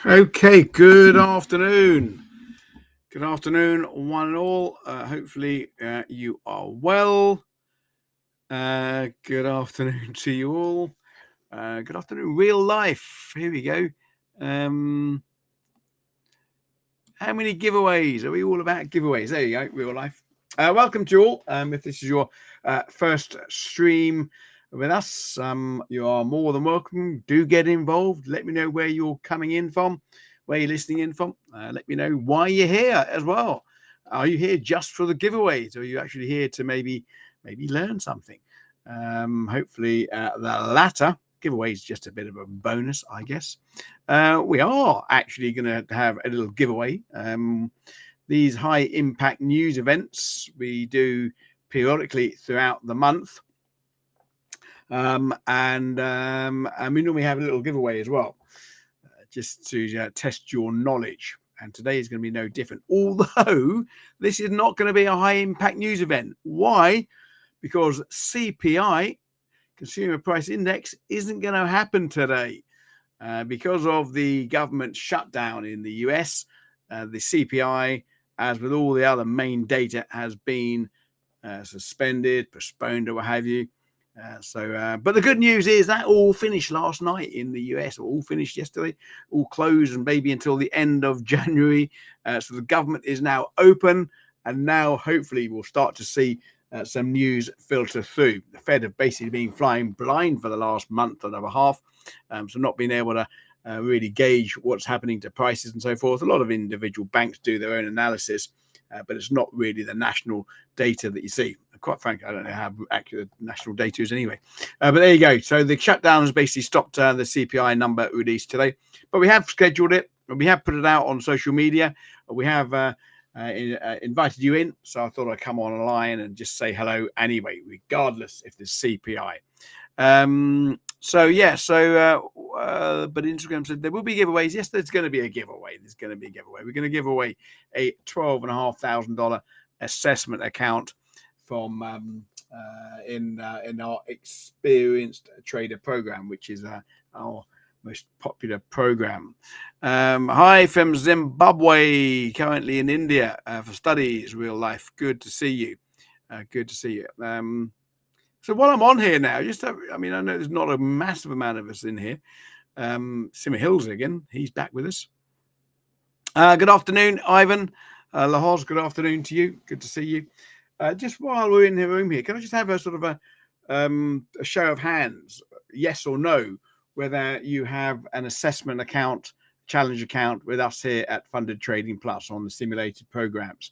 Okay, good afternoon. Good afternoon, one and all. Hopefully, you are well. Good afternoon to you all. Good afternoon, real life. Here we go. How many giveaways? Are we all about giveaways? There you go, real life. Welcome to you all. If this is your first stream with us, you are more than welcome. Do get involved. Let me know where you're coming in from, where you're listening in from. Let me know why you're here as well. Are you here just for the giveaways, or are you actually here to maybe learn something? Hopefully, the latter. Giveaway is just a bit of a bonus, I guess. We are actually going to have a little giveaway. These high impact news events we do periodically throughout the month. And we normally have a little giveaway as well, just to test your knowledge. And today is going to be no different, although this is not going to be a high impact news event. Why? Because CPI, Consumer Price Index, isn't going to happen today. Because of the government shutdown in the US, the CPI, as with all the other main data, has been suspended, postponed, or what have you. But the good news is that all finished last night in the US, or all finished yesterday, all closed, and maybe until the end of January. So the government is now open, and now hopefully we'll start to see some news filter through. The Fed have basically been flying blind for the last month and a half, so not being able to really gauge what's happening to prices and so forth. A lot of individual banks do their own analysis, but it's not really the national data that you see. Quite frankly, I don't know how accurate national data is anyway. But there you go. So the shutdown has basically stopped the CPI number released today, but we have scheduled it. We have put it out on social media. We have invited you in, so I thought I'd come online and just say hello anyway, regardless if there's CPI. But Instagram said there will be giveaways. Yes, there's going to be a giveaway. We're going to give away a $12,500 assessment account from in our experienced trader program, which is our most popular program. Hi from Zimbabwe, currently in India for studies, real life. Good to see you. Good to see you. So while I'm on here now, I know there's not a massive amount of us in here. Simmer Hills again, he's back with us. Good afternoon, Ivan. Lahoz, good afternoon to you. Good to see you. Just while we're in the room here, can I just have a sort of a show of hands, yes or no, whether you have an assessment account, challenge account with us here at Funded Trading Plus on the simulated programs.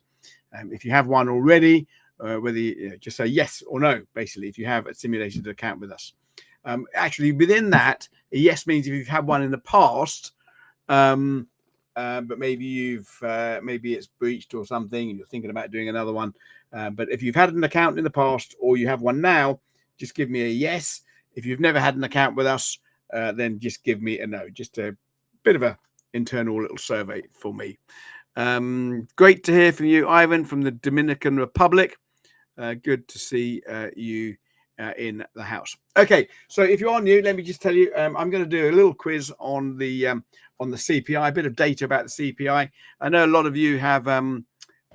If you have one already, whether you just say yes or no, basically, if you have a simulated account with us. Actually, within that, a yes means if you've had one in the past, but maybe maybe it's breached or something, and you're thinking about doing another one. But if you've had an account in the past or you have one now, just give me a yes. If you've never had an account with us, then just give me a no. Just a bit of a internal little survey for me. Great to hear from you, Ivan, from the Dominican Republic. Good to see you in the house. Okay, so if you are new, let me just tell you, I'm going to do a little quiz on the CPI, a bit of data about the CPI. I know a lot of you have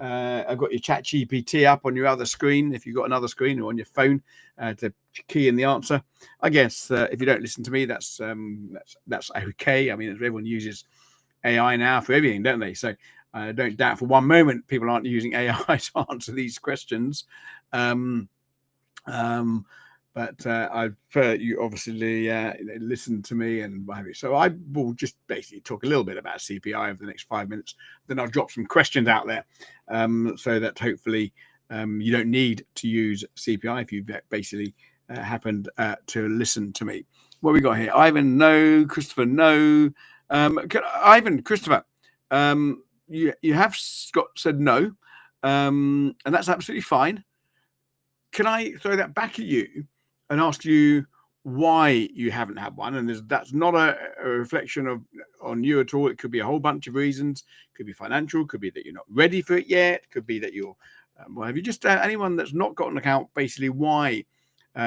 I've got your chat GPT up on your other screen, if you've got another screen, or on your phone to key in the answer. I guess if you don't listen to me, that's okay. I mean, everyone uses AI now for everything, don't they? So I don't doubt for one moment people aren't using AI to answer these questions. But I prefer you obviously listen to me and what have you. So I will just basically talk a little bit about CPI over the next 5 minutes. Then I'll drop some questions out there so that hopefully you don't need to use CPI if you've basically happened to listen to me. What we got here? Ivan, no. Christopher, no. Ivan, Christopher, you have said no, and that's absolutely fine. Can I throw that back at you and ask you why you haven't had one? And that's not a reflection on you at all. It could be a whole bunch of reasons. It could be financial. It could be that you're not ready for it yet. It could be that you're have you just anyone that's not got an account, basically why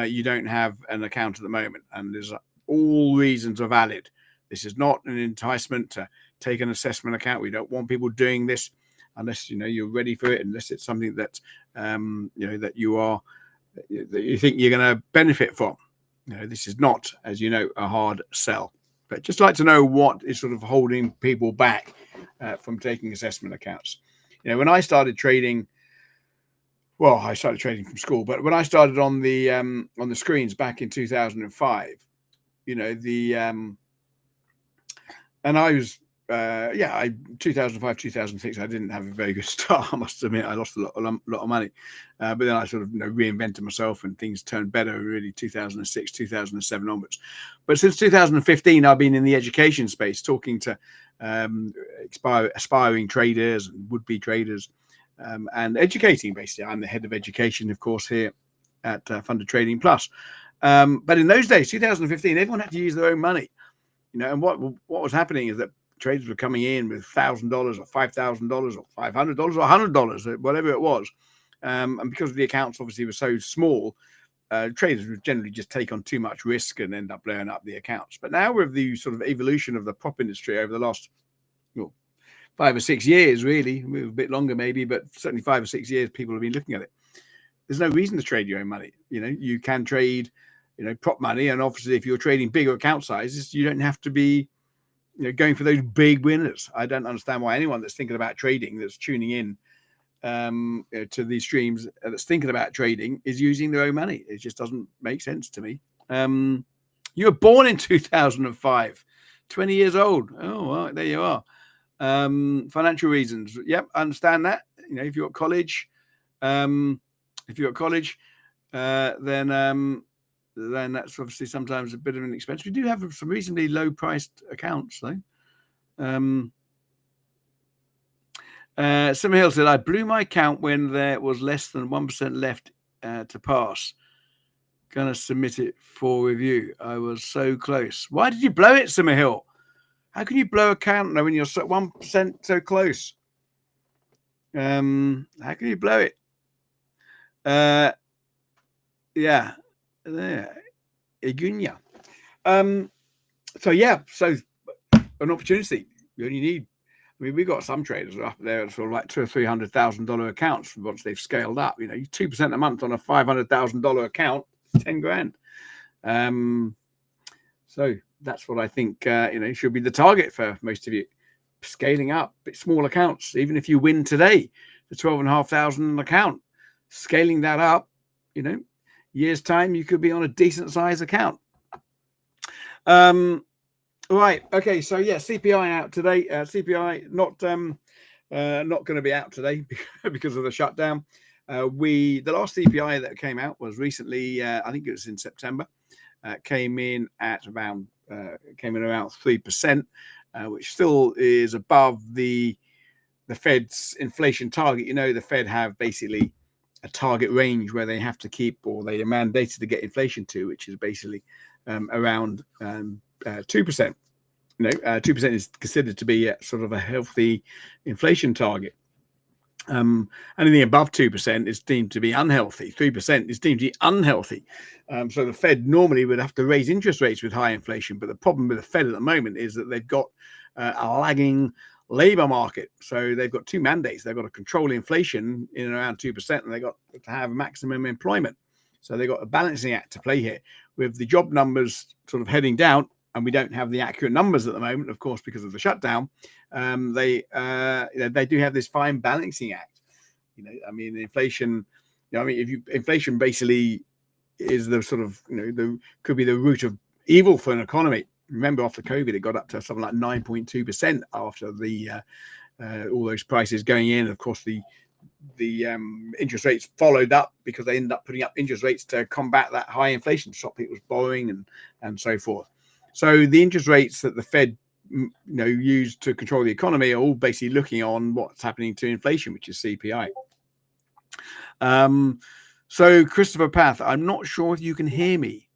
you don't have an account at the moment? And there's all reasons are valid. This is not an enticement to take an assessment account. We don't want people doing this unless you're ready for it, unless it's something that that you think you're going to benefit from. This is not, as a hard sell. But just like to know what is sort of holding people back from taking assessment accounts. When I started trading, well, I started trading from school, but when I started on the screens back in 2005, and I was 2005, 2006, I didn't have a very good start. I must admit, I lost a lot of money, but then I sort of reinvented myself, and things turned better really 2006, 2007 onwards. But since 2015, I've been in the education space, talking to aspiring traders and would-be traders, and educating. Basically, I'm the head of education, of course, here at Funded Trading Plus. But in those days, 2015, everyone had to use their own money. And what was happening is that traders were coming in with $1,000 or $5,000 or $500 or $100, whatever it was. And because the accounts obviously were so small, traders would generally just take on too much risk and end up blowing up the accounts. But now with the sort of evolution of the prop industry over the last 5 or 6 years, really, a bit longer maybe, but certainly 5 or 6 years, people have been looking at it. There's no reason to trade your own money. You can trade, prop money. And obviously, if you're trading bigger account sizes, you don't have to be going for those big winners. I don't understand why anyone that's thinking about trading, that's tuning in to these streams, that's thinking about trading, is using their own money. It just doesn't make sense to me. You were born in 2005, 20 years old. Oh, well, there you are. Financial reasons. Yep, I understand that. If you're at college, then that's obviously sometimes a bit of an expense. We do have some reasonably low-priced accounts, though. Simmer Hill said, I blew my account when there was less than 1% left to pass. Gonna submit it for review. I was so close. Why did you blow it, Simmer Hill? How can you blow a account when you're 1% so close? How can you blow it? Yeah. Egunya. So an opportunity. You only need. We've got some traders up there sort of like $200,000 or $300,000 accounts once they've scaled up. 2% a month on a $500,000 account, 10 grand. So that's what I think. Should be the target for most of you. Scaling up, bit small accounts. Even if you win today, the 12,500 account, scaling that up. Year's time, you could be on a decent size account. Right. Okay. So CPI out today. CPI not going to be out today because of the shutdown. The last CPI that came out was recently. I think it was in September. Came in around 3%, which still is above the Fed's inflation target. The Fed have basically a target range where they have to keep, or they are mandated to get inflation to, which is basically around 2%. 2% is considered to be sort of a healthy inflation target. Anything above 2% is deemed to be unhealthy. 3% is deemed to be unhealthy. So the Fed normally would have to raise interest rates with high inflation. But the problem with the Fed at the moment is that they've got a lagging labor market. So they've got two mandates. They've got to control inflation in and around 2%, and they've got to have maximum employment. So they've got a balancing act to play here with the job numbers sort of heading down. And we don't have the accurate numbers at the moment, of course, because of the shutdown. They do have this fine balancing act. Inflation. Inflation basically is the sort of could be the root of evil for an economy. Remember, after COVID, it got up to something like 9.2% after the all those prices going in. Of course, the interest rates followed up because they ended up putting up interest rates to combat that high inflation, stop people's borrowing and so forth. So the interest rates that the Fed use to control the economy are all basically looking on what's happening to inflation, which is CPI. So Christopher Path, I'm not sure if you can hear me.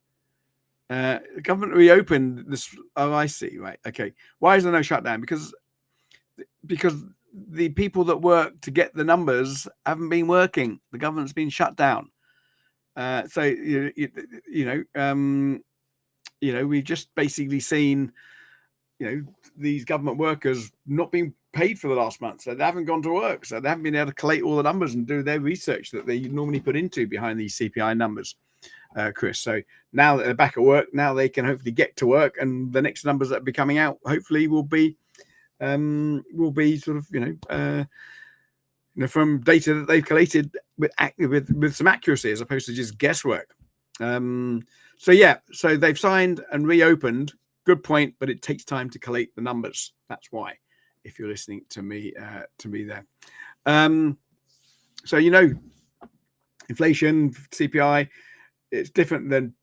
The government reopened this. Oh, I see. Right. Okay. Why is there no shutdown? Because the people that work to get the numbers haven't been working. The government's been shut down. We've just basically seen these government workers not being paid for the last month, so they haven't gone to work, so they haven't been able to collate all the numbers and do their research that they normally put into behind these CPI numbers, Chris. So now that they're back at work, now they can hopefully get to work, and the next numbers that will be coming out hopefully will be sort of from data that they've collated with some accuracy as opposed to just guesswork. So they've signed and reopened. Good point, but it takes time to collate the numbers. That's why, if you're listening to me there. So inflation, CPI, it's different than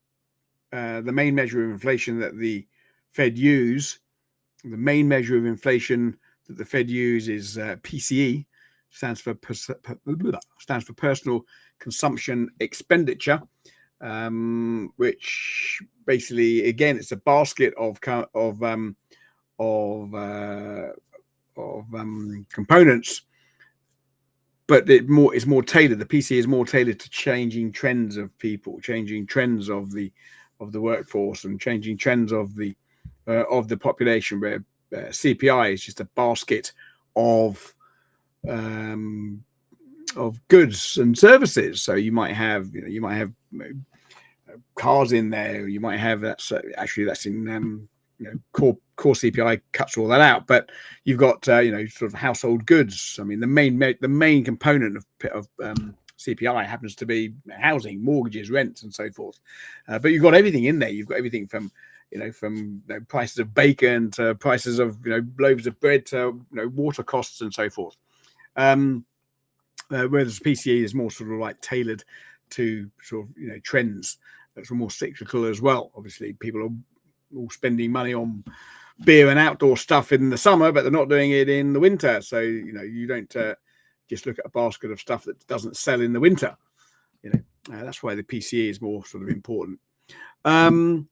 the main measure of inflation that the Fed use. The main measure of inflation that the Fed use is PCE, stands for personal consumption expenditure, which basically, again, it's a basket of components, but it's more tailored. The PCE is more tailored to changing trends of people, changing trends of the workforce, and changing trends of the population. Where CPI is just a basket of goods and services. So you might have cars in there. You might have that's in core CPI cuts all that out. But you've got sort of household goods. I mean, the main component of CPI happens to be housing, mortgages, rents, and so forth. But you've got everything in there. You've got everything from prices of bacon to prices of loaves of bread to water costs and so forth. Whereas PCE is more sort of like tailored to sort of trends. That's more cyclical as well. Obviously, people are all spending money on beer and outdoor stuff in the summer, but they're not doing it in the winter. So you don't just look at a basket of stuff that doesn't sell in the winter. That's why the PCE is more sort of important. And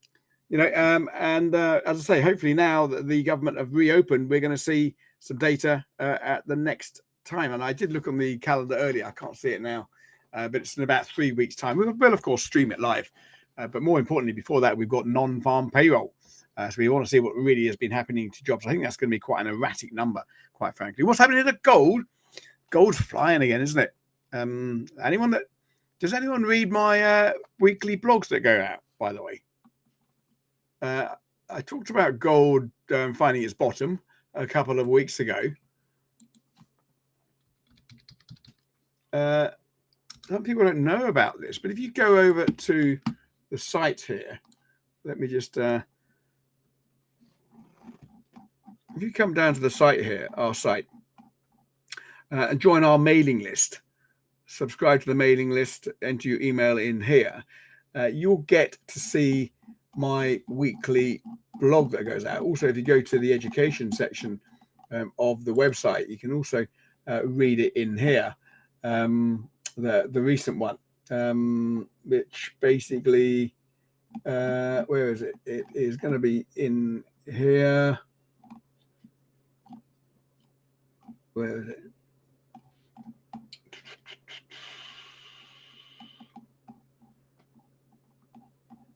as I say, hopefully now that the government have reopened, we're going to see some data at the next time. And I did look on the calendar earlier. I can't see it now, but it's in about 3 weeks' time. We'll of course stream it live, but more importantly, before that, we've got non-farm payroll. So we want to see what really has been happening to jobs. I think that's going to be quite an erratic number, quite frankly. What's happening to gold? Gold's flying again, isn't it? Does anyone read my weekly blogs that go out, by the way? I talked about gold finding its bottom a couple of weeks ago. Some people don't know about this, but if you go over to the site here, let me just if you come down to the site here, our site, and join our mailing list, subscribe to the mailing list, enter your email in here, you'll get to see my weekly blog that goes out. Also, if you go to the education section of the website, you can also read it in here, the recent one, which basically where is it? It is going to be in here. Where is it?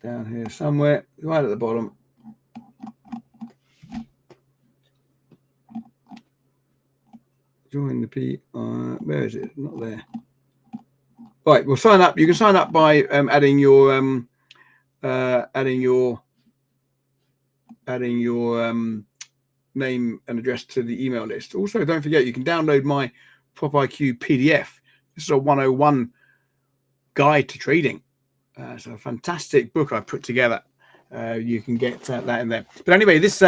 Down here somewhere, right at the bottom. Join the P. Where is it? Not there. Right, we'll sign up. You can sign up by adding your name and address to the email list. Also, don't forget you can download my Prop IQ PDF. This is a 101 guide to trading. It's a fantastic book I put together. You can get that in there. But anyway, this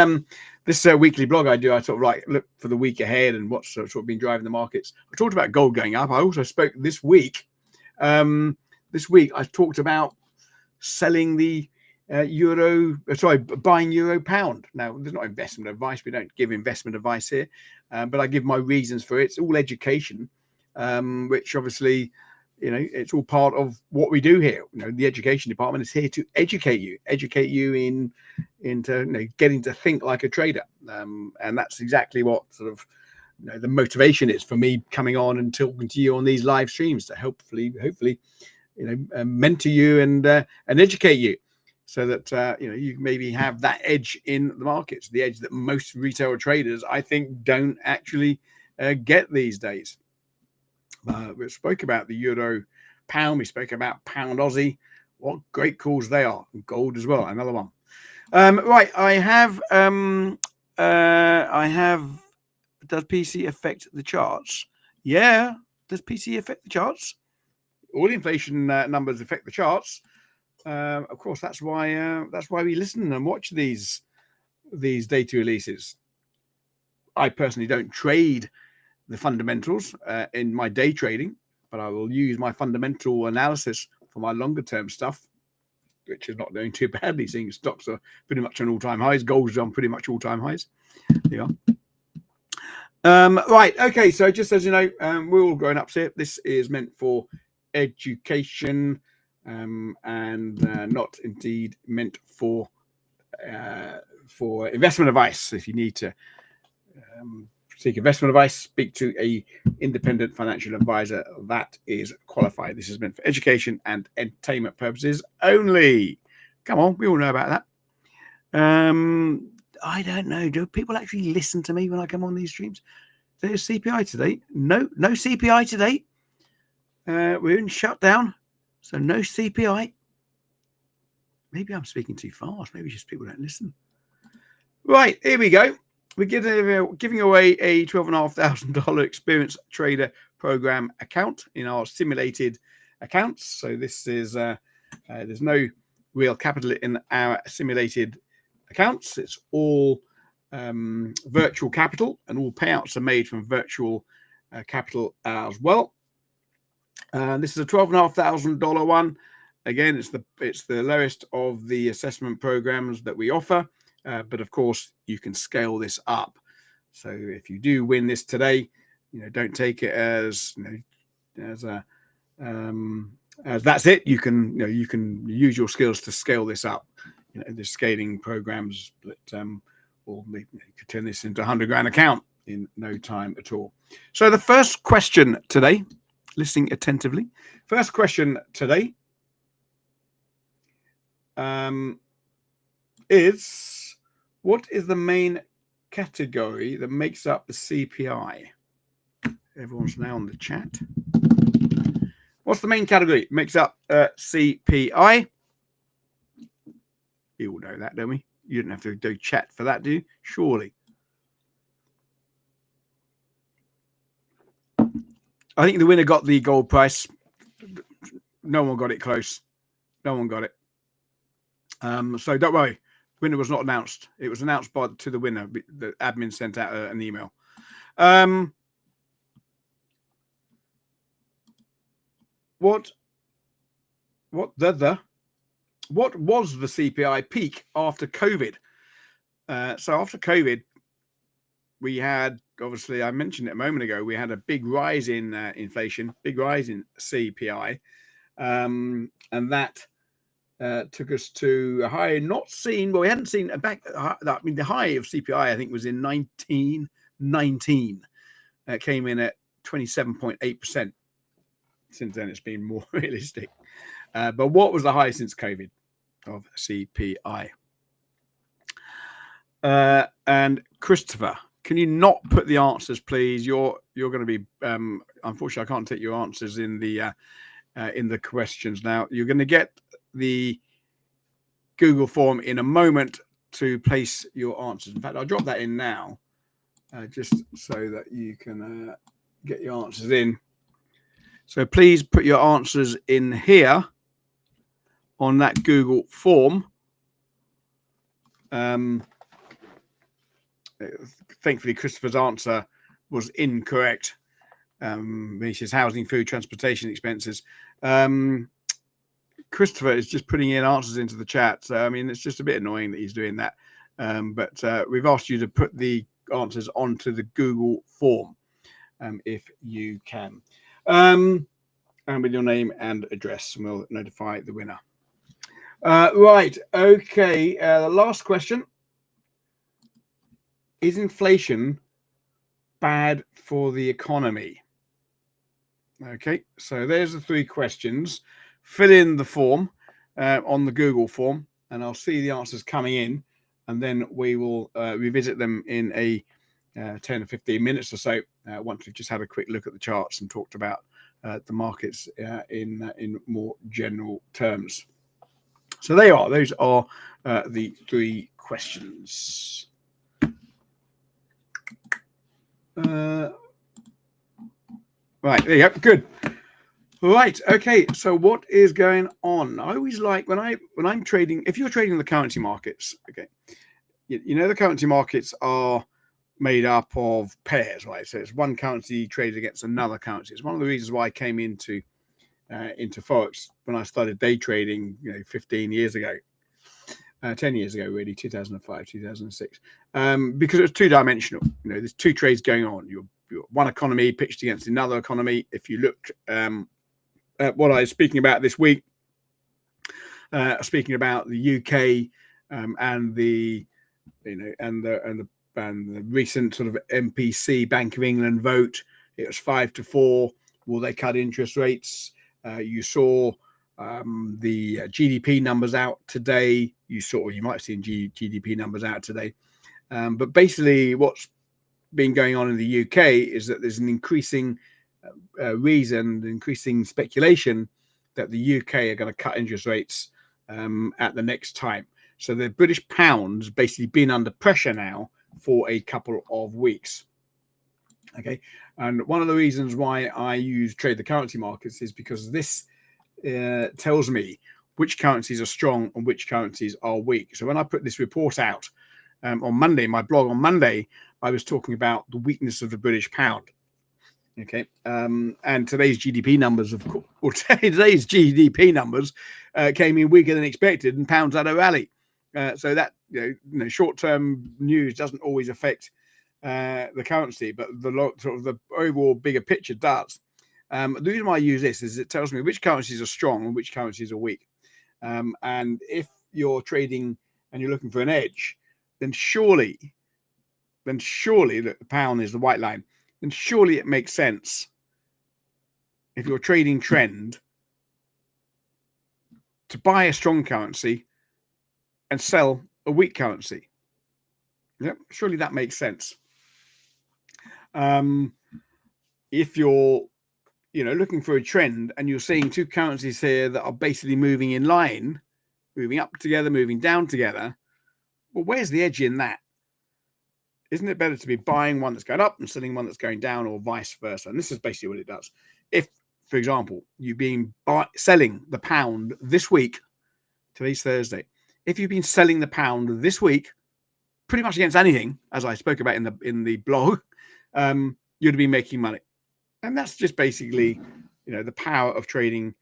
weekly blog I do, I sort of look for the week ahead and what's sort of been driving the markets. I talked about gold going up. I also spoke this week. This week I talked about selling the buying euro pound. Now, there's not investment advice. We don't give investment advice here, but I give my reasons for it. It's all education, which obviously, it's all part of what we do here. The education department is here to educate you into getting to think like a trader, and that's exactly what sort of the motivation is for me coming on and talking to you on these live streams, to hopefully mentor you and educate you. so that you maybe have that edge in the markets, the edge that most retail traders, I think, don't actually get these days. We spoke about the euro pound. We spoke about pound Aussie. What great calls they are. And gold as well, another one. Right, I have. Does PC affect the charts? Yeah. Does PC affect the charts? All the inflation numbers affect the charts. Of course, that's why we listen and watch these data releases. I personally don't trade the fundamentals in my day trading, but I will use my fundamental analysis for my longer term stuff, which is not doing too badly, seeing stocks are pretty much on all-time highs. Gold's on pretty much all-time highs. There you are. Right, okay, so just as you know, we're all grown ups here. This is meant for education and not indeed meant for investment advice. If you need to seek investment advice, speak to a independent financial advisor that is qualified. This is meant for education and entertainment purposes only. Come on, we all know about that. I don't know. Do people actually listen to me when I come on these streams? There's CPI today. No CPI today. We're in shutdown, so no CPI. Maybe I'm speaking too fast. Maybe just people don't listen. Right, here we go. We're giving away a $12,500 experienced trader program account in our simulated accounts. So this is there's no real capital in our simulated accounts. It's all virtual capital, and all payouts are made from virtual capital as well. This is a $12,500 one. Again, it's the lowest of the assessment programs that we offer. But of course, you can scale this up. So if you do win this today, don't take it as as that's it. You can use your skills to scale this up. There's scaling programs that you could turn this into a $100,000 account in no time at all. So the first question today, listening attentively. First question today is. What is the main category that makes up the CPI? Everyone's now on the chat. What's the main category that makes up CPI? You all know that, don't we? You don't have to do chat for that, do you? Surely. I think the winner got the gold price. No one got it close. No one got it. So don't worry. Winner was not announced. It was announced to the winner. The admin sent out an email. What was the CPI peak after COVID? So after COVID, we had, obviously, I mentioned it a moment ago, we had a big rise in inflation, big rise in CPI, and that took us to a high not seen. Well, we hadn't seen a back. I mean, the high of CPI I think was in 1919. It came in at 27.8%. Since then, it's been more realistic. But what was the high since COVID of CPI? And Christopher, can you not put the answers, please? You're going to be. Unfortunately, I can't take your answers in the questions now. You're going to get the Google form in a moment to place your answers. In fact, I'll drop that in now, just so that you can get your answers in. So please put your answers in here on that Google form. Thankfully, Christopher's answer was incorrect. He says housing, food, transportation expenses. Christopher is just putting in answers into the chat. So, I mean, it's just a bit annoying that he's doing that. But we've asked you to put the answers onto the Google form if you can. And with your name and address, and we'll notify the winner. Right. Okay. The last question. Is inflation bad for the economy? Okay. So there's the three questions. Fill in the form on the Google form. and I'll see the answers coming in, and then we will revisit them in a 10 or 15 minutes or so once we've just had a quick look at the charts and talked about the markets in more general terms. So they are. Those are the three questions. Right, there you go. Good. Right. Okay. So what is going on? I always like when I'm trading. If you're trading the currency markets, okay, you know the currency markets are made up of pairs, right? So it's one currency traded against another currency. It's one of the reasons why I came into Forex when I started day trading, 15 years ago. 10 years ago, really, 2005, 2006, because it was two-dimensional. There's two trades going on. You're one economy pitched against another economy. If you looked at what I was speaking about this week, speaking about the UK and the recent sort of MPC Bank of England vote, it was 5-4. Will they cut interest rates? You saw the GDP numbers out today. You might have seen GDP numbers out today. But basically what's been going on in the UK is that there's an increasing increasing speculation that the UK are going to cut interest rates at the next time. So the British pound's basically been under pressure now for a couple of weeks. Okay. And one of the reasons why I trade the currency markets is because this tells me which currencies are strong and which currencies are weak. So when I put this report out on Monday, my blog on Monday, I was talking about the weakness of the British pound. Okay, and today's GDP numbers, of course, or today's GDP numbers came in weaker than expected, and pounds had a rally. So that short-term news doesn't always affect the currency, but the overall bigger picture does. The reason why I use this is it tells me which currencies are strong and which currencies are weak. And if you're trading and you're looking for an edge, then surely the pound is the white line. Then surely it makes sense, if you're trading trend, to buy a strong currency and sell a weak currency. Yep, surely that makes sense. If you're looking for a trend and you're seeing two currencies here that are basically moving in line, moving up together, moving down together, well, where's the edge in that? Isn't it better to be buying one that's going up and selling one that's going down, or vice versa? And this is basically what it does. If, for example, you've been selling the pound this week, today's Thursday, if you've been selling the pound this week, pretty much against anything, as I spoke about in the blog, you'd be making money. And that's just basically, the power of trading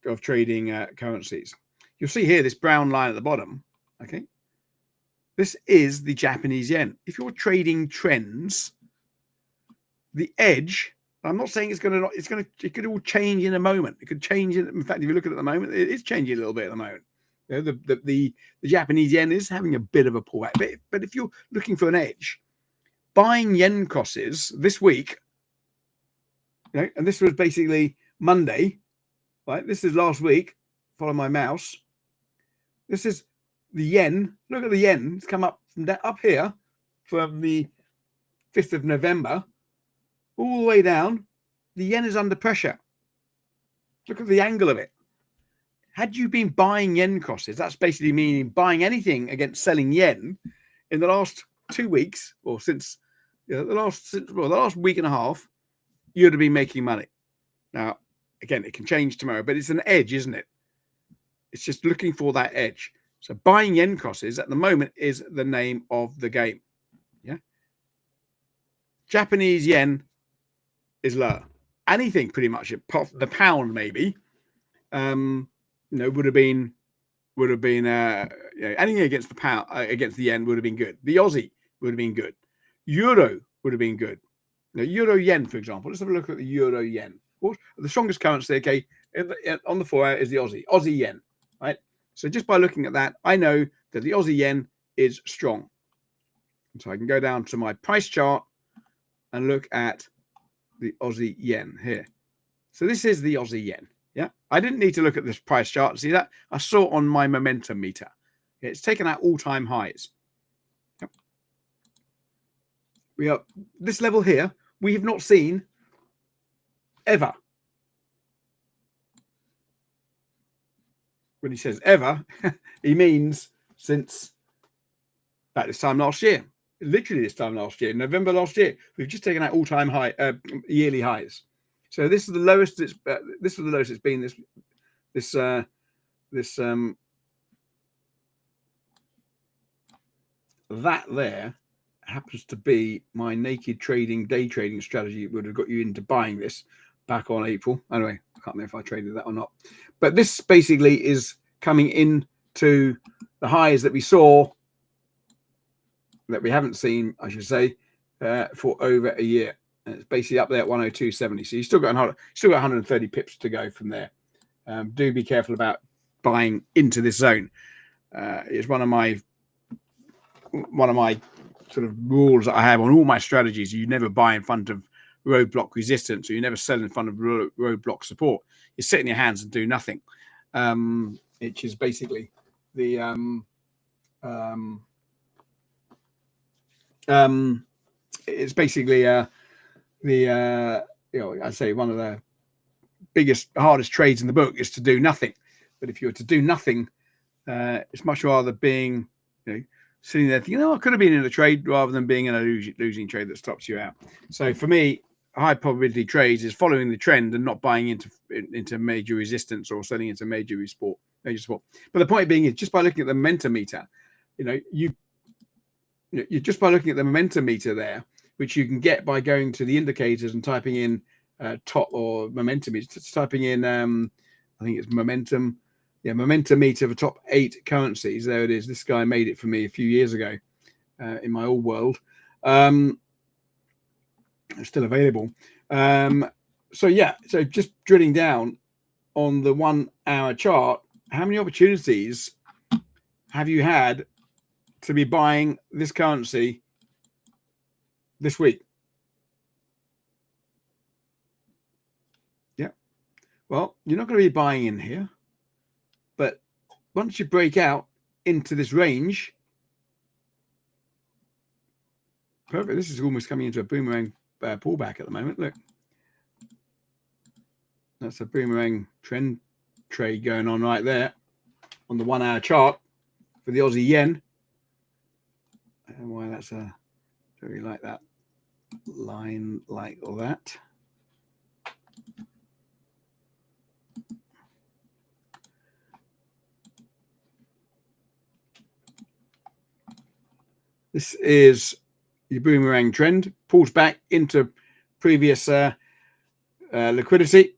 currencies. You'll see here this brown line at the bottom. Okay. This is the Japanese yen. If you're trading trends, the edge, I'm not saying it could all change in a moment. It could change. In fact, if you look at it at the moment, it is changing a little bit at the moment. The Japanese yen is having a bit of a pullback. But if you're looking for an edge, buying yen crosses this week, and this was basically Monday, right? This is last week. Follow my mouse. This is the yen. Look at the yen. It's come up from up here from the 5th of November all the way down. The yen is under pressure. Look at the angle of it. Had you been buying yen crosses, that's basically meaning buying anything against selling yen in the last 2 weeks, or since the last week and a half, you'd have been making money. Now, again, it can change tomorrow, but it's an edge, isn't it? It's just looking for that edge. So buying yen crosses at the moment is the name of the game. Yeah. Japanese yen is lower. Anything pretty much, the pound maybe, would have been anything against the pound, against the yen would have been good. The Aussie would have been good. Euro would have been good. Now, euro yen, for example. Let's have a look at the euro yen. The strongest currency, okay, on the 4 hour is the Aussie yen, right? So just by looking at that, I know that the Aussie yen is strong. So I can go down to my price chart and look at the Aussie yen here. So this is the Aussie yen. Yeah, I didn't need to look at this price chart to see that. I saw it on my momentum meter. It's taken out all-time highs. Yep. We are this level here. We have not seen ever. When he says ever, he means since about this time last year. Literally this time last year, November last year, we've just taken out all-time high, yearly highs. So this is the lowest it's this was the lowest it's been. That there happens to be my naked trading, day trading strategy. It would have got you into buying this back on April. Anyway, I can't remember if I traded that or not. But this basically is coming into the highs that we saw, that we haven't seen, I should say, for over a year. And it's basically up there at 102.70. So you still got 130 pips to go from there. Do be careful about buying into this zone. It's one of my sort of rules that I have on all my strategies. You never buy in front of roadblock resistance, or you never sell in front of roadblock support. You sit in your hands and do nothing, which is basically the it's basically I'd say one of the hardest trades in the book is to do nothing. But if you were to do nothing, it's much rather being, sitting there thinking, I could have been in a trade, rather than being in a losing trade that stops you out. So for me, high probability trades is following the trend and not buying into major resistance or selling into major support. But the point being is, just by looking at the momentum meter, you're just by looking at the momentum meter there, which you can get by going to the indicators and typing in top or momentum meter, typing in I think it's momentum. Yeah, momentum meter for top 8 currencies. There it is. This guy made it for me a few years ago in my old world. It's still available. So just drilling down on the 1 hour chart, how many opportunities have you had to be buying this currency this week? Yeah. Well, you're not going to be buying in here. But once you break out into this range, perfect. This is almost coming into a boomerang pullback at the moment. Look, that's a boomerang trend trade going on right there on the 1 hour chart for the Aussie yen. I don't know why that's very like that line like that. This is your boomerang trend, pulls back into previous liquidity.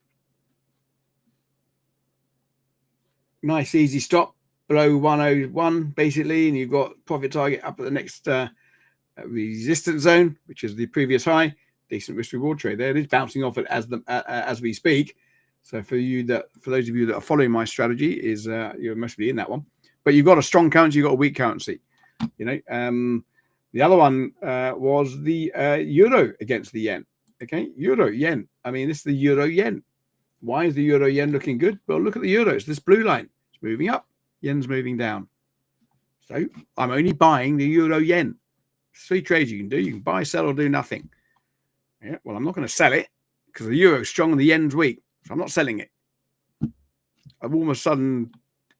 Nice easy stop below 101 basically, and you've got profit target up at the next resistance zone, which is the previous high. Decent risk reward trade there. It is bouncing off it as we speak. So for those of you that are following my strategy, you're mostly in that one. But you've got a strong currency, you've got a weak currency. The other one was the euro against the yen. Okay, euro yen. I mean, this is the euro yen. Why is the euro yen looking good? Well, look at the euros. This blue line, it's moving up. Yen's moving down. So I'm only buying the euro yen. 3 trades you can do. You can buy, sell, or do nothing. Yeah. Well, I'm not going to sell it because the euro's strong and the yen's weak. So I'm not selling it. I've all of a sudden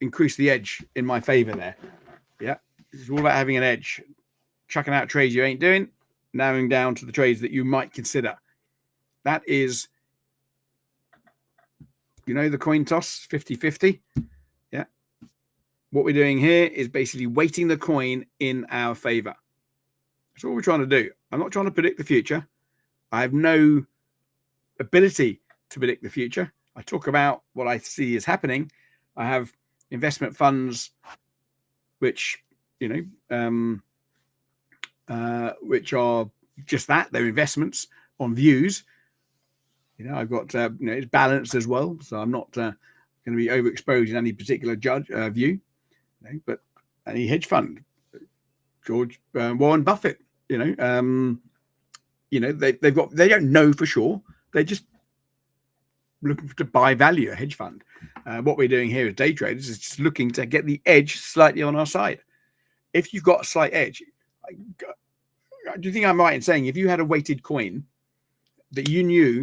increased the edge in my favor there. Yeah. It's all about having an edge. Chucking out trades you ain't doing, narrowing down to the trades that you might consider. That is, the coin toss, 50-50. Yeah. What we're doing here is basically weighting the coin in our favor. That's all we're trying to do. I'm not trying to predict the future. I have no ability to predict the future. I talk about what I see is happening. I have investment funds which, which are just that. They're investments on views. I've got, it's balanced as well. So I'm not going to be overexposed in any particular view. But any hedge fund, Warren Buffett, they don't know for sure. They just looking to buy value, a hedge fund. What we're doing here as day traders is just looking to get the edge slightly on our side. If you've got a slight edge, do you think I'm right in saying if you had a weighted coin that you knew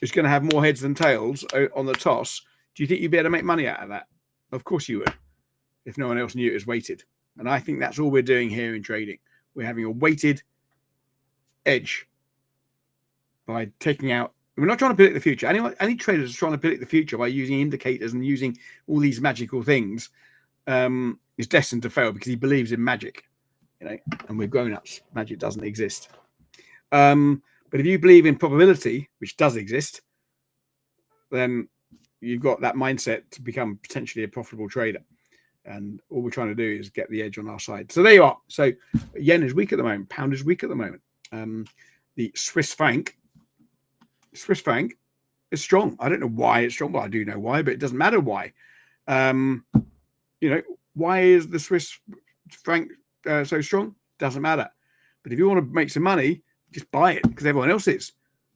was going to have more heads than tails on the toss, do you think you'd be able to make money out of that? Of course you would, if no one else knew it was weighted. And I think that's all we're doing here in trading. We're having a weighted edge by taking out. We're not trying to predict the future. Any traders are trying to predict the future by using indicators and using all these magical things is destined to fail because he believes in magic, and we're grown-ups. Magic doesn't exist. But if you believe in probability, which does exist, then you've got that mindset to become potentially a profitable trader. And all we're trying to do is get the edge on our side. So there you are. So yen is weak at the moment. Pound is weak at the moment. The Swiss franc is strong. I don't know why it's strong. Well, I do know why, but it doesn't matter why. Why is the Swiss franc so strong? Doesn't matter. But if you want to make some money, just buy it because everyone else is,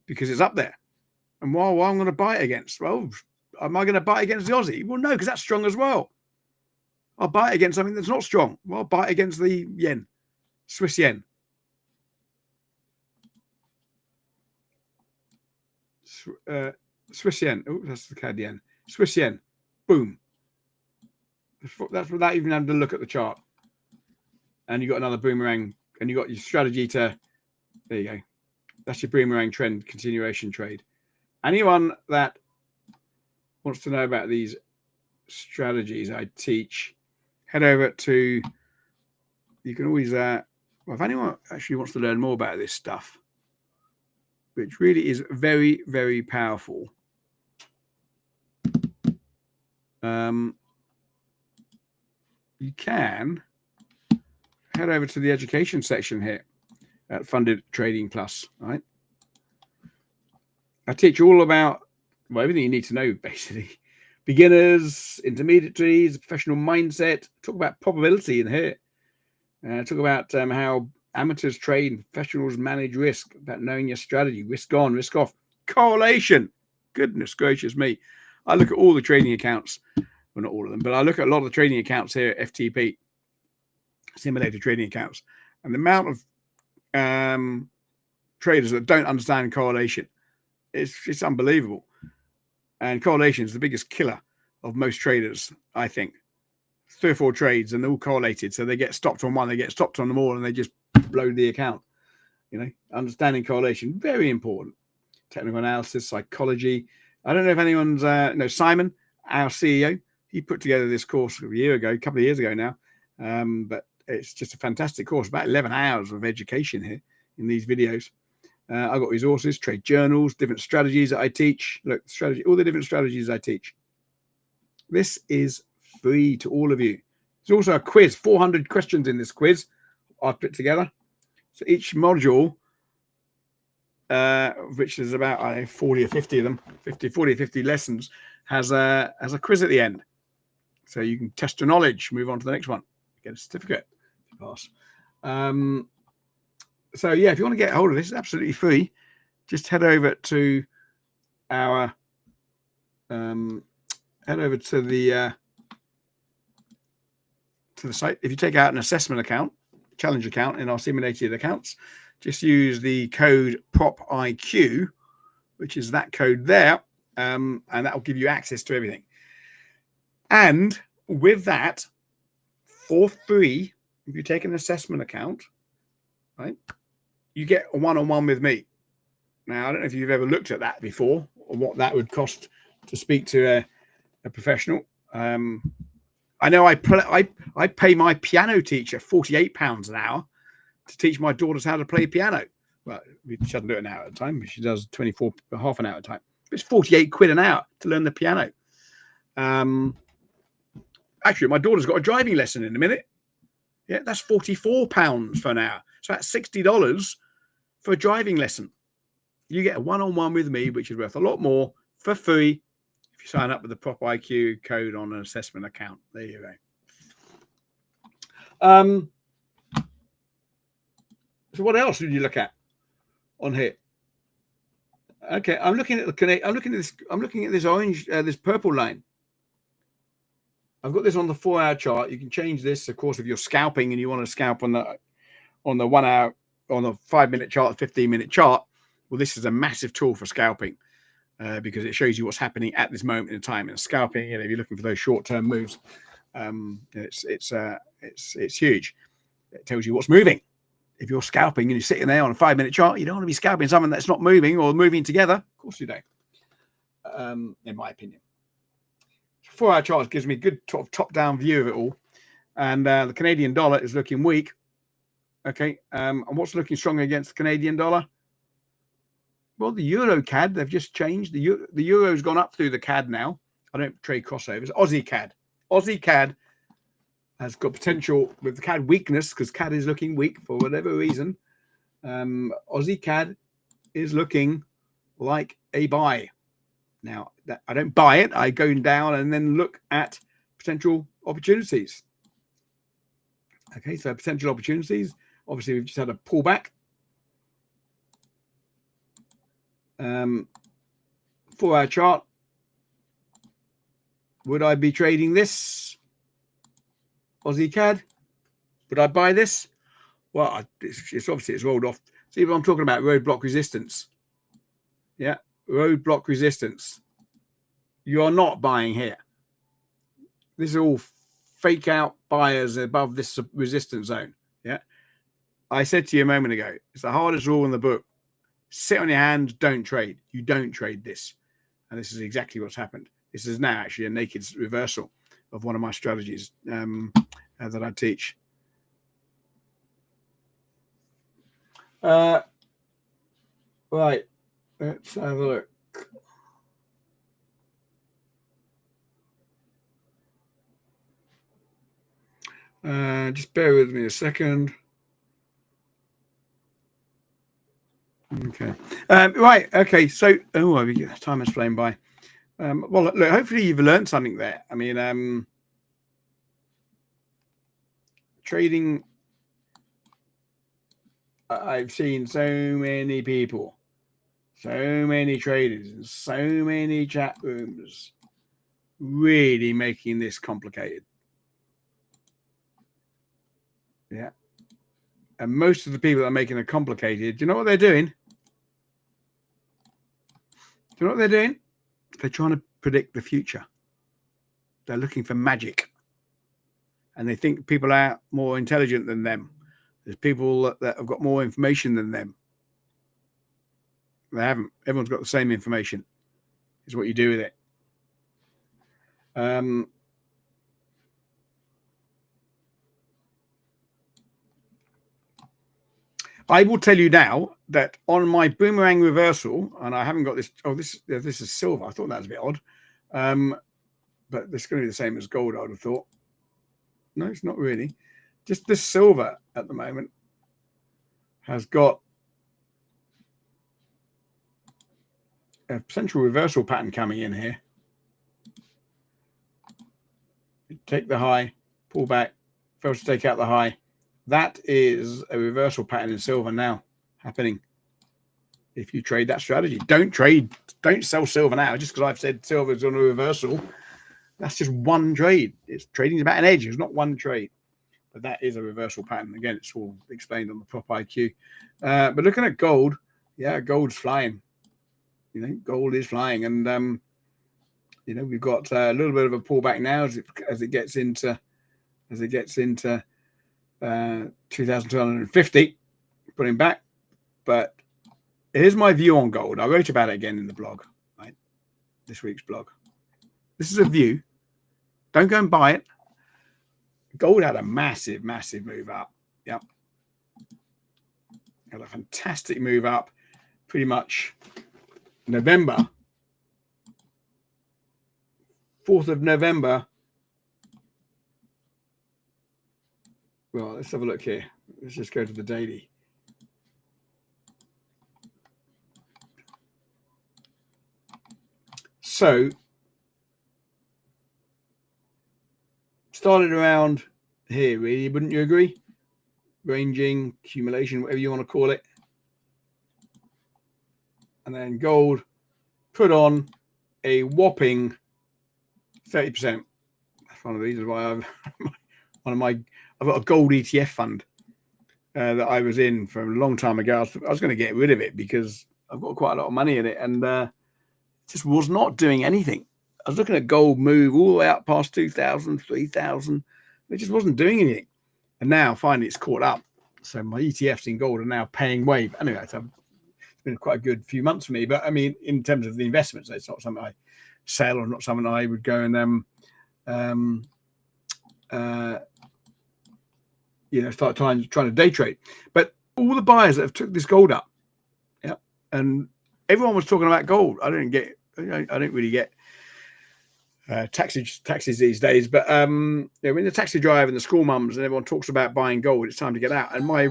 because it's up there. And why am I going to buy it against? Well, am I going to buy it against the Aussie? Well, no, because that's strong as well. I'll buy it against something that's not strong. Well, I'll buy it against the yen, Swiss yen. Swiss yen. Oh, that's the CAD yen. Swiss yen. Boom. That's without even having to look at the chart. And you got another boomerang, and you got your strategy to. There you go. That's your boomerang trend continuation trade. Anyone that wants to know about these strategies I teach, head over to. You can always. Well, if anyone actually wants to learn more about this stuff, which really is very, very powerful. You can head over to the education section here at Funded Trading Plus. Right, I teach all about everything you need to know, basically. Beginners, intermediaries, professional mindset. Talk about probability in here. Talk about how amateurs trade and professionals manage risk, about knowing your strategy, risk on, risk off, correlation. Goodness gracious me. I look at all the trading accounts. Well, not all of them, but I look at a lot of the trading accounts here at FTP, simulated trading accounts, and the amount of traders that don't understand correlation, it's unbelievable. And correlation is the biggest killer of most traders, I think. 3 or 4 trades and they're all correlated, so they get stopped on one, they get stopped on them all, and they just blow the account. Understanding correlation, very important. Technical analysis, psychology. I don't know if anyone's Simon, our CEO, he put together this course a couple of years ago now, but it's just a fantastic course, about 11 hours of education here in these videos. I've got resources, trade journals, different strategies that I teach. Look, all the different strategies I teach. This is free to all of you. There's also a quiz, 400 questions in this quiz I've put together. So each module, which is about 40 or 50 of them, 40 or 50 lessons, has a quiz at the end. So you can test your knowledge, move on to the next one, get a certificate to pass. So yeah, if you want to get hold of this, it's absolutely free. Just head over to our the site. If you take out an assessment account, challenge account in our simulated accounts, just use the code PropIQ, which is that code there, and that will give you access to everything. And with that, for free, if you take an assessment account, right, you get a one-on-one with me. Now, I don't know if you've ever looked at that before, or what that would cost to speak to a professional. I know I pay my piano teacher £48 an hour to teach my daughters how to play piano. Well, she doesn't do it an hour at a time, but she does 24, half an hour at a time. It's 48 quid an hour to learn the piano. Actually, my daughter's got a driving lesson in a minute. Yeah, that's £44 for an hour. So that's $60 for a driving lesson. You get a one-on-one with me, which is worth a lot more for free if you sign up with the PropIQ code on an assessment account. There you go. So what else did you look at on here? Okay, I'm looking at the Canadian. I'm looking at this orange, this purple line. I've got this on the 4-hour chart. You can change this, of course, if you're scalping and you want to scalp on the 1 hour, on the 5-minute chart, 15-minute chart. Well, this is a massive tool for scalping because it shows you what's happening at this moment in time. And scalping, if you're looking for those short-term moves, it's huge. It tells you what's moving. If you're scalping and you're sitting there on a 5-minute chart, you don't want to be scalping something that's not moving or moving together. Of course you don't, in my opinion. 4-hour chart gives me a good top-down view of it all. And the Canadian dollar is looking weak. Okay, and what's looking strong against the Canadian dollar? Well, the Euro CAD, they've just changed. The Euro's gone up through the CAD now. I don't trade crossovers. Aussie CAD. Aussie CAD has got potential with the CAD weakness because CAD is looking weak for whatever reason. Aussie CAD is looking like a buy. Now, I don't buy it. I go down and then look at potential opportunities. Okay, so potential opportunities. Obviously, we've just had a pullback. 4-hour chart. Would I be trading this? Aussie CAD? Would I buy this? Well, it's obviously it's rolled off. See what I'm talking about? Roadblock resistance. Yeah, roadblock resistance. You are not buying here. This is all fake out buyers above this resistance zone. Yeah. I said to you a moment ago, it's the hardest rule in the book. Sit on your hands, don't trade. You don't trade this. And this is exactly what's happened. This is now actually a naked reversal of one of my strategies that I teach. Right. Let's have a look. Just bear with me a second. Okay. Right. Okay. So, time has flown by. Well, look, hopefully you've learned something there. I mean, trading, I've seen so many people, so many traders, and so many chat rooms really making this complicated. Yeah. And most of the people that are making it complicated, do you know what they're doing? Do you know what they're doing? They're trying to predict the future. They're looking for magic. And they think people are more intelligent than them. There's people that have got more information than them. They haven't. Everyone's got the same information. It's what you do with it. I will tell you now that on my boomerang reversal, and I haven't got this. Oh, this is silver. I thought that was a bit odd. But it's going to be the same as gold, I would have thought. No, it's not really. Just this silver at the moment has got a potential reversal pattern coming in here. Take the high, pull back, fails to take out the high. That is a reversal pattern in silver now happening. If you trade that strategy, don't sell silver now just because I've said silver is on a reversal. That's just one trade. It's trading about an edge. It's not one trade, but that is a reversal pattern. Again, it's all explained on the Prop IQ. But looking at gold, yeah, gold's flying. Gold is flying, and we've got a little bit of a pullback now as it gets into 2,250, putting back. But here's my view on gold. I wrote about it again in the blog, right? This week's blog. This is a view. Don't go and buy it. Gold had a massive, massive move up. Yep. Had a fantastic move up pretty much November. 4th of November. Well, let's have a look here. Let's just go to the daily. So, started around here, really, wouldn't you agree? Ranging, accumulation, whatever you want to call it. and then gold put on a whopping 30%. That's one of the reasons why I've got a gold ETF fund that I was in from a long time ago. I was going to get rid of it because I've got quite a lot of money in it, and just was not doing anything. I was looking at gold move all the way up past 2,000, 3,000. It just wasn't doing anything. And now finally it's caught up. So my ETFs in gold are now paying way. Anyway, it's been quite a good few months for me. But I mean, in terms of the investments, it's not something I sell or not something I would go and start trying to day trade. But all the buyers that have took this gold up, yeah, and everyone was talking about gold. I didn't really get taxis these days, but when the taxi driver and the school mums and everyone talks about buying gold, it's time to get out. And my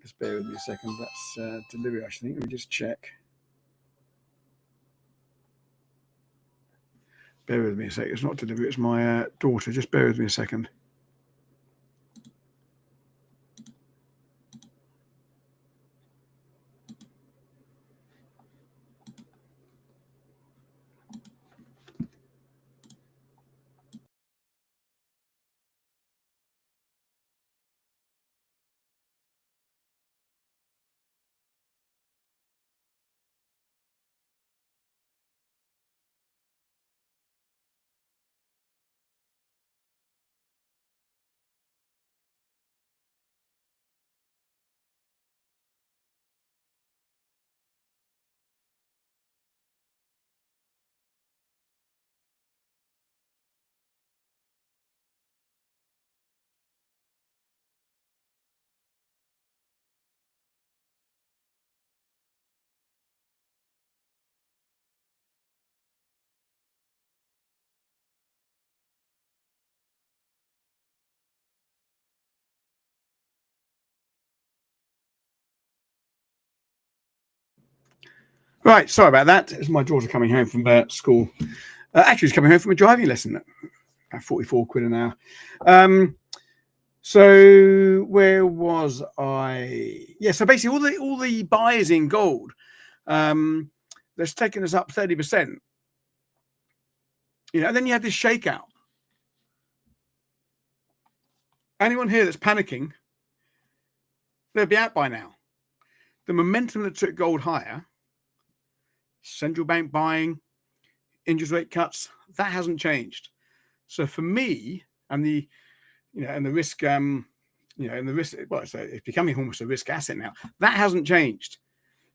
just bear with me a second. That's delivery. I think. Let me just check. Bear with me a second. It's not delivery. It's my daughter. Just bear with me a second. Right, sorry about that. It's my daughter coming home from school. Actually, she's coming home from a driving lesson at 44 quid an hour. So where was I? Yeah, so basically all the buyers in gold, that's taken us up 30%. And then you have this shakeout. Anyone here that's panicking, they'll be out by now. The momentum that took gold higher, central bank buying, interest rate cuts, that hasn't changed. So for me, and the risk, it's becoming almost a risk asset now. That hasn't changed.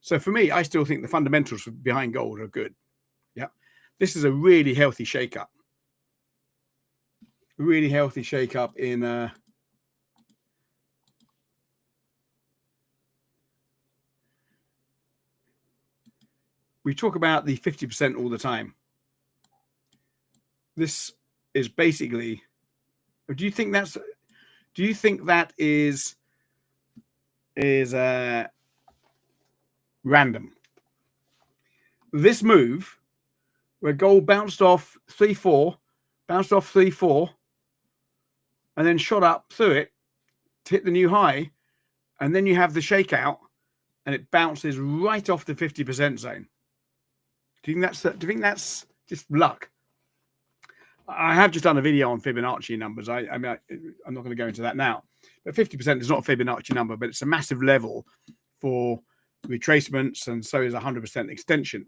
So for me, I still think the fundamentals behind gold are good. Yeah, this is a really healthy shakeup. Really healthy shakeup in. We talk about the 50% all the time. This is basically. Do you think that is random? This move, where gold bounced off 3.4, and then shot up through it to hit the new high, and then you have the shakeout, and it bounces right off the 50% zone. Do you think that's just luck? I have just done a video on Fibonacci numbers. I'm not going to go into that now, but 50% is not a Fibonacci number, but it's a massive level for retracements, and so is 100% extension.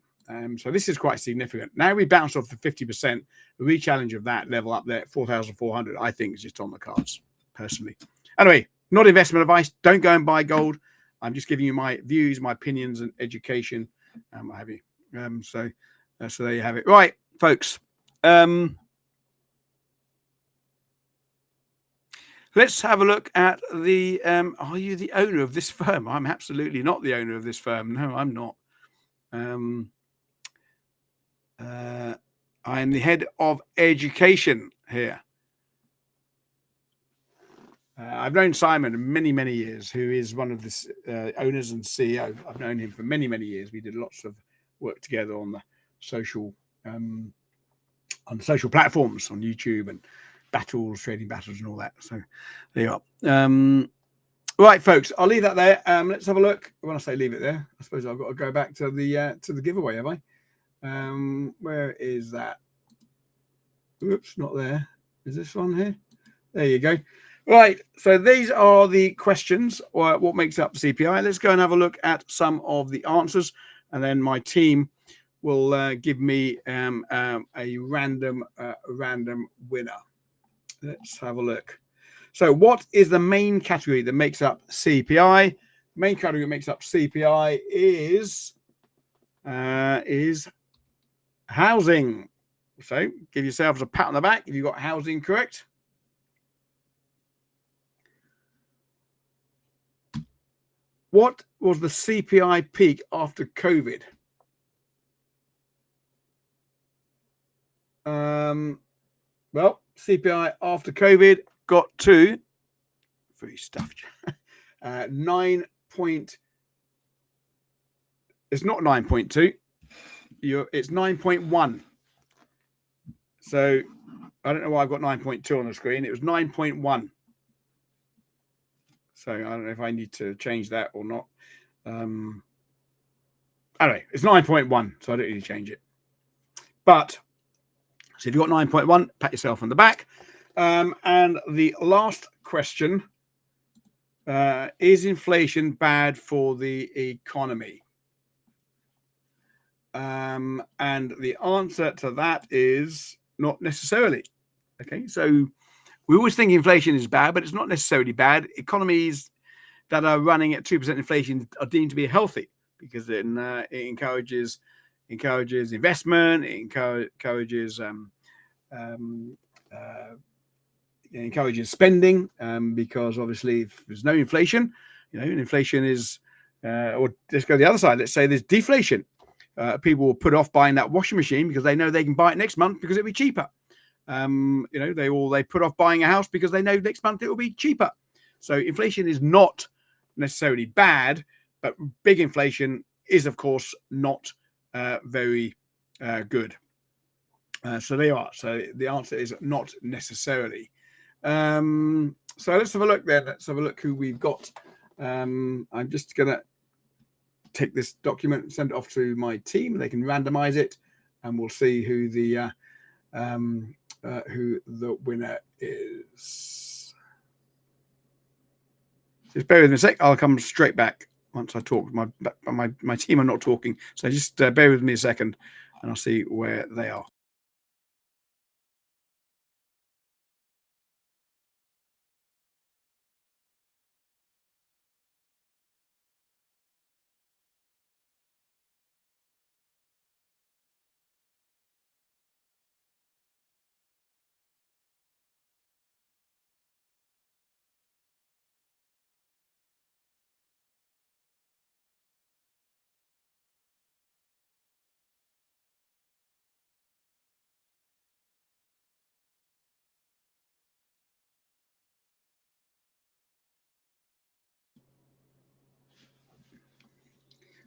So this is quite significant. Now we bounce off the 50%. The re-challenge of that level up there at 4,400, I think, is just on the cards, personally. Anyway, not investment advice. Don't go and buy gold. I'm just giving you my views, my opinions, and education. What have you? So there you have it. Right, folks. Let's have a look at the. Are you the owner of this firm? I'm absolutely not the owner of this firm. No, I'm not. I am the head of education here. I've known Simon many, many years, who is one of the owners and CEO. I've known him for many, many years. We did lots of work together on the social platforms, on YouTube and trading battles and all that. So there you are. Right, folks, I'll leave that there. Let's have a look. When I say leave it there, I suppose I've got to go back to the giveaway, have I? Where is that? Oops, not there. Is this one here? There you go. Right, so these are the questions, or what makes up CPI. Let's go and have a look at some of the answers, and then my team will give me a random winner. Let's have a look. So what is the main category that makes up CPI? The main category that makes up CPI is housing. So give yourselves a pat on the back if you got housing correct. What was the CPI peak after COVID? Well, CPI after COVID got to free stuff. 9 point. It's not 9.2. It's 9.1. So I don't know why I've got 9.2 on the screen. It was 9.1. So I don't know if I need to change that or not. Anyway, it's 9.1, so I don't need to change it. But so if you've got 9.1, pat yourself on the back. And the last question, is inflation bad for the economy? And the answer to that is not necessarily. Okay, so we always think inflation is bad, but it's not necessarily bad. Economies that are running at 2% inflation are deemed to be healthy because it encourages investment, it encourages spending, because obviously if there's no inflation, inflation is, or let's go the other side. Let's say there's deflation. People will put off buying that washing machine because they know they can buy it next month because it'll be cheaper. They put off buying a house because they know next month it will be cheaper. So inflation is not necessarily bad, but big inflation is, of course, not very good. So there you are. So the answer is not necessarily. So let's have a look then. Let's have a look who we've got. I'm just going to take this document and send it off to my team. They can randomize it, and we'll see who the winner is. Just bear with me a sec. I'll come straight back once I talk. My team are not talking, so just bear with me a second, and I'll see where they are.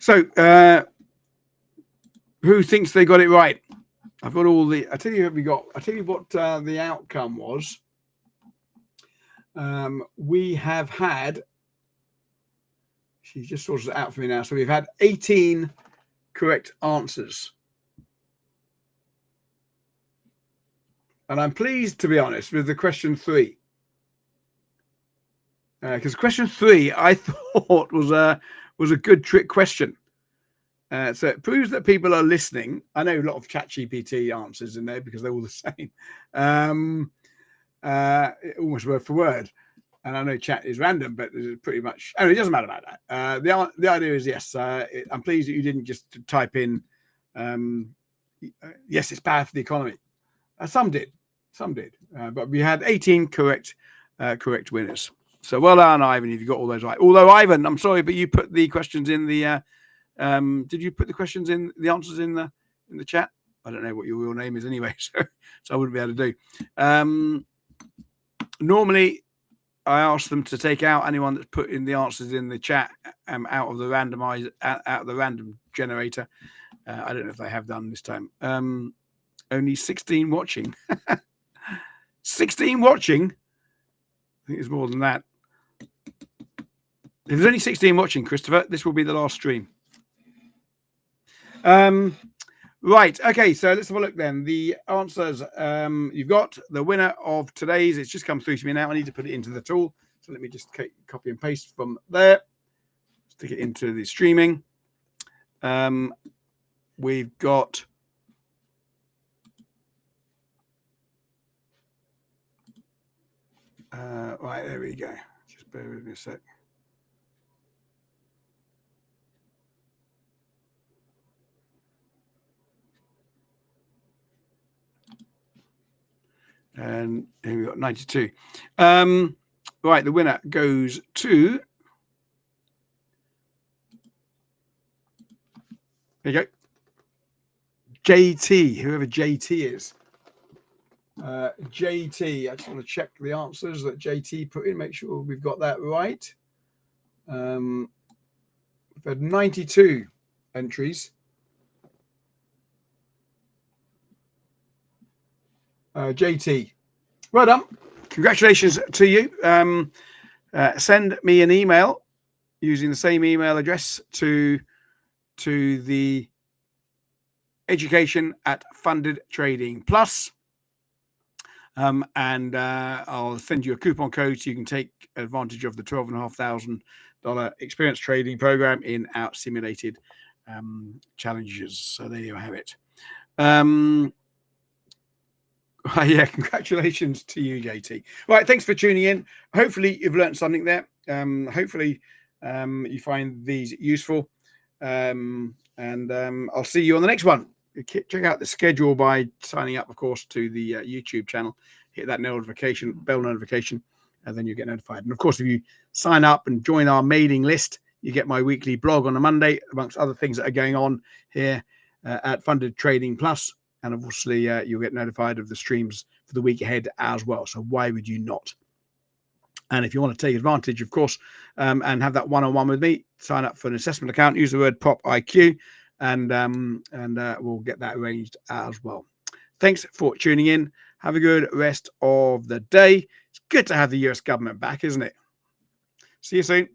So, who thinks they got it right? I've got all the. I tell you what we got. I tell you what the outcome was. We have had. She just sorts it out for me now. So we've had 18 correct answers, and I'm pleased, to be honest, with the question 3. Because question 3 I thought was a good trick question. So it proves that people are listening. I know a lot of ChatGPT answers in there because they're all the same, almost word for word. And I know chat is random, but it's pretty much. Oh, it doesn't matter about that. The idea is yes. I'm pleased that you didn't just type in, yes, it's bad for the economy. Some did, but we had 18 correct winners. So well done, Ivan, if you got all those right. Although Ivan, I'm sorry, but you put the questions in the. Did you put the answers in the chat? I don't know what your real name is anyway, so I wouldn't be able to do. Normally, I ask them to take out anyone that's put in the answers in the chat out of the random generator. I don't know if they have done this time. Only 16 watching. 16 watching. I think it's more than that. If there's only 16 watching, Christopher, this will be the last stream. Right. Okay. So let's have a look then. The answers. You've got the winner of today's. It's just come through to me now. I need to put it into the tool. So let me just copy and paste from there. Stick it into the streaming. We've got. Right. There we go. Just bear with me a sec. And here we got 92. Right, the winner goes to. There you go. JT, whoever JT is. JT, I just want to check the answers that JT put in, make sure we've got that right. We've had 92 entries. JT, well done. Congratulations to you. Send me an email using the same email address to the education@Funded Trading Plus. And I'll send you a coupon code so you can take advantage of the $12,500 experience trading program in our simulated challenges. So there you have it. Yeah, congratulations to you, JT. Right, thanks for tuning in. Hopefully you've learned something there. Hopefully you find these useful. And I'll see you on the next one. Check out the schedule by signing up, of course, to the YouTube channel. Hit that bell notification, and then you get notified. And of course, if you sign up and join our mailing list, you get my weekly blog on a Monday, amongst other things that are going on here at Funded Trading Plus. And obviously, you'll get notified of the streams for the week ahead as well. So why would you not? And if you want to take advantage, of course, and have that one-on-one with me, sign up for an assessment account. Use the word POPIQ, and we'll get that arranged as well. Thanks for tuning in. Have a good rest of the day. It's good to have the US government back, isn't it? See you soon.